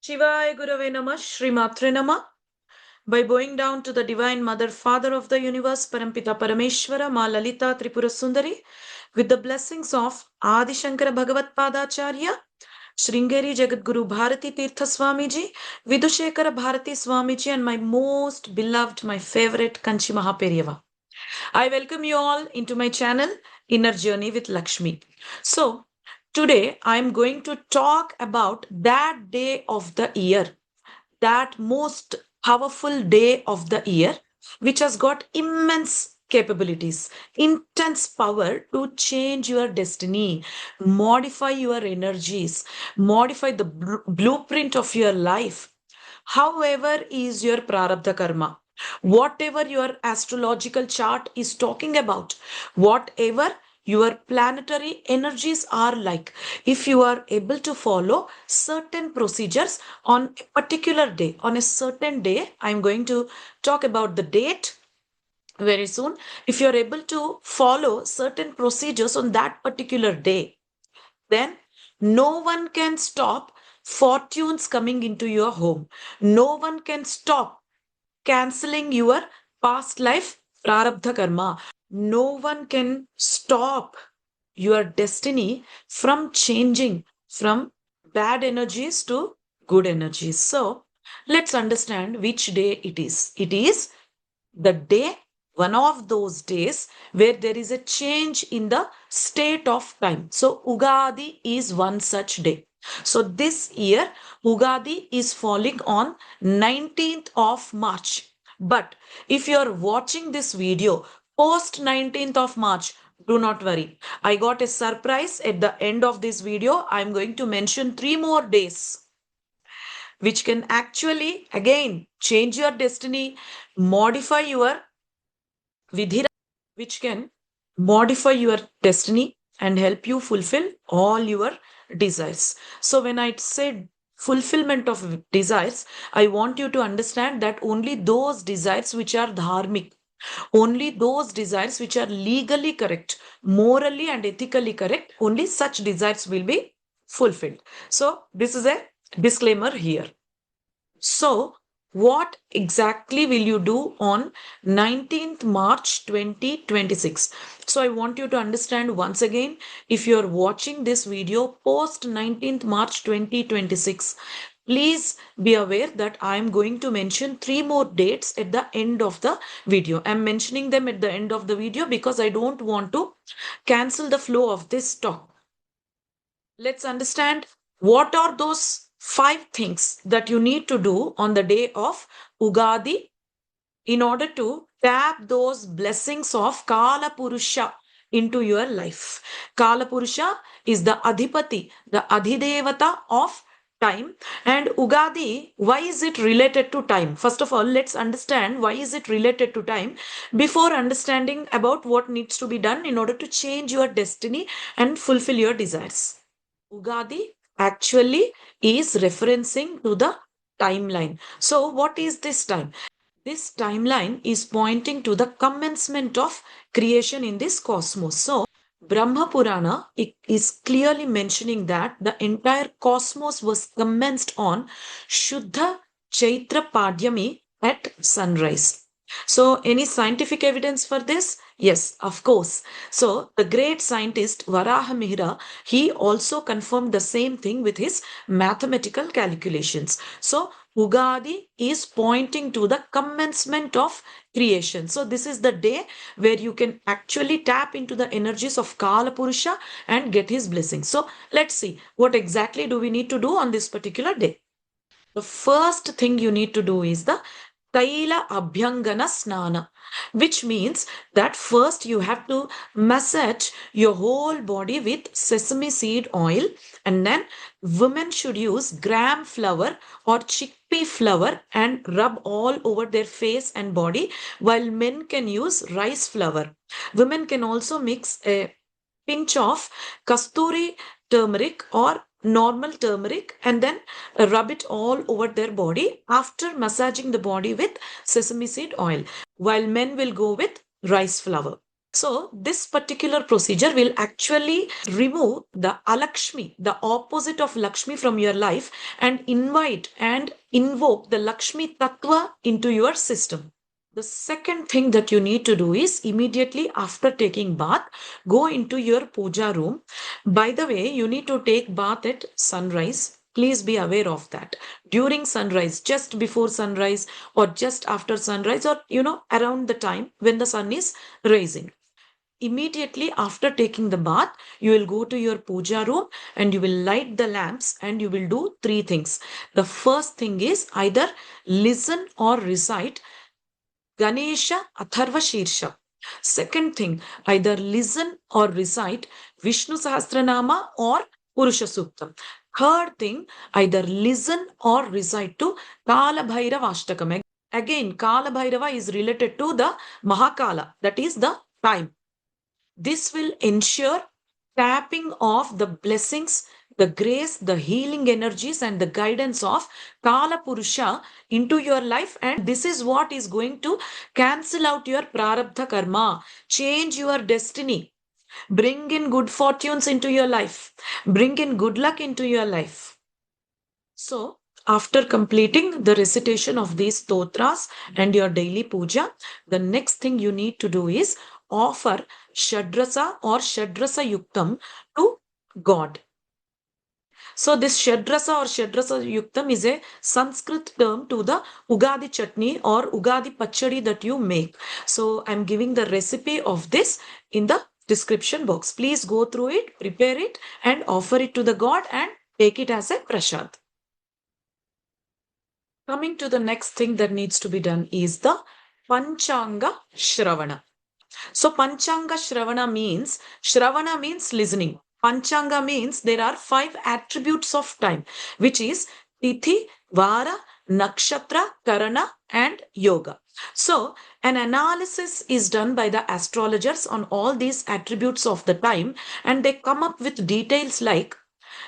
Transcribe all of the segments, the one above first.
Shivaya Gurave Namah, Shri Matre Namah. By bowing down to the Divine Mother, Father of the Universe, Parampita Parameshwara, Ma Lalita Tripura Sundari, with the blessings of Adi Shankara Bhagavat Padacharya, Sringeri Jagadguru Bharati Tirtha Swamiji, Vidushekara Bharati Swamiji, and my most beloved, my favorite Kanchi Mahaperiyava. I welcome you all into my channel, Inner Journey with Lakshmi. So, today I am going to talk about that day of the year, that most powerful day of the year, which has got immense capabilities, intense power to change your destiny, modify your energies, modify the blueprint of your life. However, is your prarabdha karma. Whatever your astrological chart is talking about, whatever your planetary energies are like, if you are able to follow certain procedures on a particular day, on a certain day, I'm going to talk about the date very soon. If you're able to follow certain procedures on that particular day, then no one can stop fortunes coming into your home. No one can stop canceling your past life prarabdha karma. No one can stop your destiny from changing from bad energies to good energies. So let's understand which day it is. It is the day, one of those days where there is a change in the state of time. So Ugadi is one such day. So this year Ugadi is falling on 19th of March. But if you are watching this video post 19th of March, do not worry. I got a surprise at the end of this video. I'm going to mention 3 more days which can actually again change your destiny, modify your vidhira, which can modify your destiny and help you fulfill all your desires. So when I said fulfillment of desires, I want you to understand that only those desires which are dharmic, only those desires which are legally correct, morally and ethically correct, only such desires will be fulfilled. So this is a disclaimer here. So, what exactly will you do on 19th March 2026? So, I want you to understand once again, if you are watching this video post 19th March 2026, please be aware that I am going to mention 3 more dates at the end of the video. I am mentioning them at the end of the video because I don't want to cancel the flow of this talk. Let's understand what are those 5 things that you need to do on the day of Ugadi in order to tap those blessings of Kala Purusha into your life. Kala Purusha is the Adhipati, the Adhidevata of time. And Ugadi, why is it related to time? First of all, let's understand why is it related to time before understanding about what needs to be done in order to change your destiny and fulfill your desires. Ugadi actually is referencing to the timeline. So, what is this time? This timeline is pointing to the commencement of creation in this cosmos. So, Brahma Purana is clearly mentioning that the entire cosmos was commenced on Shuddha Chaitra Padyami at sunrise. So, any scientific evidence for this? Yes, of course. So, the great scientist Varaha Mihra, he also confirmed the same thing with his mathematical calculations. So, Ugadi is pointing to the commencement of creation. So, this is the day where you can actually tap into the energies of Kala Purusha and get his blessing. So, let's see what exactly do we need to do on this particular day. The first thing you need to do is the Taila Abhyangana Snana, which means that first you have to massage your whole body with sesame seed oil, and then women should use gram flour or chickpea flour and rub all over their face and body, while men can use rice flour. Women can also mix a pinch of kasturi turmeric or normal turmeric and then rub it all over their body after massaging the body with sesame seed oil, while men will go with rice flour. So this particular procedure will actually remove the Alakshmi, the opposite of Lakshmi from your life, and invite and invoke the Lakshmi Tattva into your system. The second thing that you need to do is immediately after taking bath, go into your puja room. By the way, you need to take bath at sunrise. Please be aware of that. During sunrise, just before sunrise, or just after sunrise, or around the time when the sun is rising. Immediately after taking the bath, you will go to your puja room and you will light the lamps and you will do three things. The first thing is either listen or recite Ganesha Atharva Shirsha. Second thing, either listen or recite Vishnu Sahasranama or Purusha Suktam. Third thing, either listen or recite to Kala Bhairava Ashtakam. Again, Kala Bhairava is related to the Mahakala, that is the time. This will ensure tapping of the blessings, the grace, the healing energies, and the guidance of Kala Purusha into your life. And this is what is going to cancel out your prarabdha karma, change your destiny, bring in good fortunes into your life, bring in good luck into your life. So, after completing the recitation of these stotras and your daily puja, the next thing you need to do is offer Shadrasa or Shadrasa Yuktam to God. So this Shadrasa or Shadrasa Yuktam is a Sanskrit term to the Ugadi chutney or Ugadi pachadi that you make. So I'm giving the recipe of this in the description box. Please go through it, prepare it and offer it to the God and take it as a prasad. Coming to the next thing that needs to be done is the Panchanga Shravana. So Panchanga Shravana means listening. Panchanga means there are 5 attributes of time, which is Tithi, Vara, Nakshatra, Karana, and Yoga. So an analysis is done by the astrologers on all these attributes of the time, and they come up with details like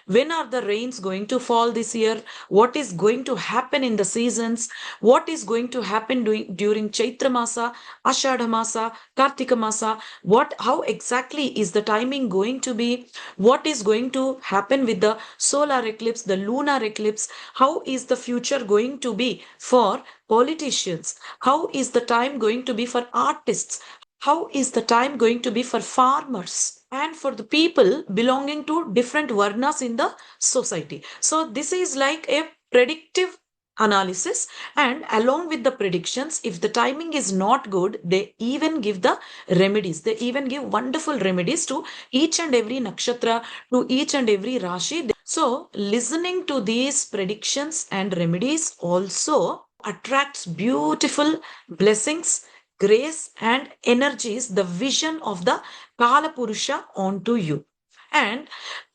when are the rains going to fall this year, what is going to happen in the seasons, what is going to happen during Chaitra Masa, Ashadha Masa, Kartika Masa, how exactly is the timing going to be, what is going to happen with the solar eclipse, the lunar eclipse, how is the future going to be for politicians, how is the time going to be for artists, how is the time going to be for farmers and for the people belonging to different varnas in the society. So this is like a predictive analysis, and along with the predictions, if the timing is not good, they even give the remedies. They even give wonderful remedies to each and every nakshatra, to each and every rashi. So listening to these predictions and remedies also attracts beautiful blessings, grace and energies, the vision of the Kala Purusha onto you. And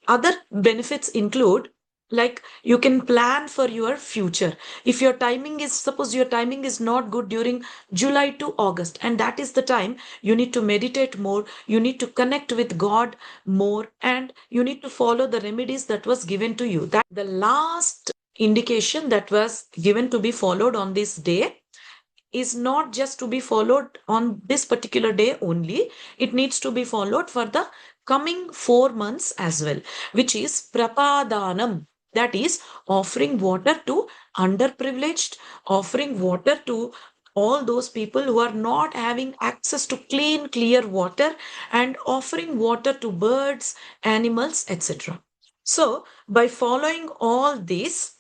other benefits include, like, you can plan for your future. If your timing is, suppose your timing is not good during July to August, and that is the time you need to meditate more, you need to connect with God more, and you need to follow the remedies that was given to you. That the last indication that was given to be followed on this day is not just to be followed on this particular day only, it needs to be followed for the coming 4 months as well, which is Prapadanam. That is offering water to underprivileged, offering water to all those people who are not having access to clean, clear water, and offering water to birds, animals, etc. So, by following all this,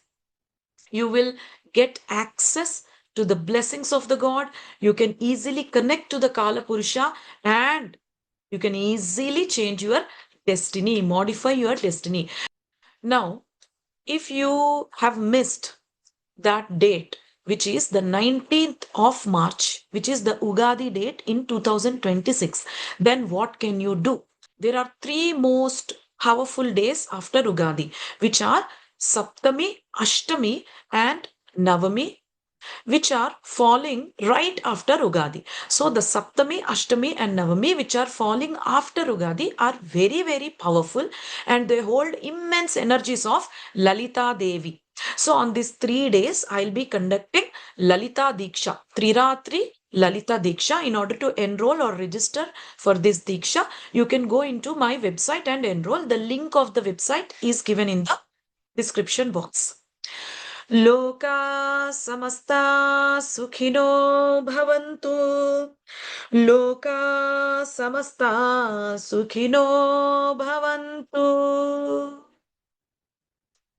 you will get access to the blessings of the God. You can easily connect to the Kala Purusha and you can easily change your destiny, modify your destiny. Now, if you have missed that date, which is the 19th of March, which is the Ugadi date in 2026, then what can you do? There are 3 most powerful days after Ugadi, which are Saptami, Ashtami, and Navami, which are falling right after Ugadi. So the Saptami, Ashtami and Navami, which are falling after Ugadi, are very, very powerful and they hold immense energies of Lalita Devi. So on these 3 days, I'll be conducting Lalita Diksha, Triratri Lalita Diksha. In order to enroll or register for this Diksha, you can go into my website and enroll. The link of the website is given in the description box. Loka samasta sukhino bhavantu. Loka samasta sukhino bhavantu.